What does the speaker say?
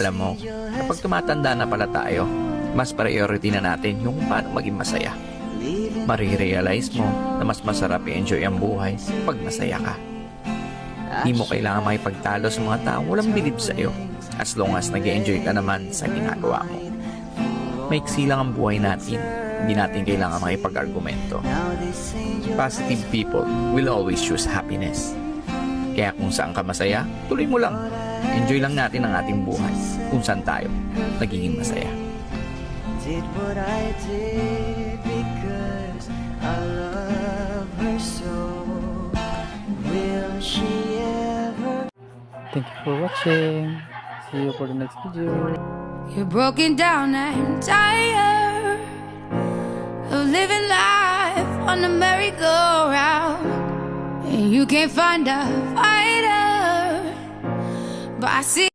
Alam mo, kapag tumatanda na pala tayo, mas priority na natin yung paano maging masaya. Marirealize mo na mas masarap i-enjoy ang buhay pag masaya ka. Di mo kailangan makipagtalo sa mga taong walang bilib sa'yo as long as nag-enjoy ka naman sa ginagawa mo. Maiksi lang ang buhay natin, hindi natin kailangan makipag-argumento. Positive people will always choose happiness. Kaya kung saan ka masaya, tuloy mo lang. Enjoy lang natin ang ating buhay kung saan tayo nagiging masaya. Did what I did because I love her so. Will she ever? Thank you for watching. See you for the next video. You're broken down and tired of living life on a merry-go-round, and you can't find a fighter, but I see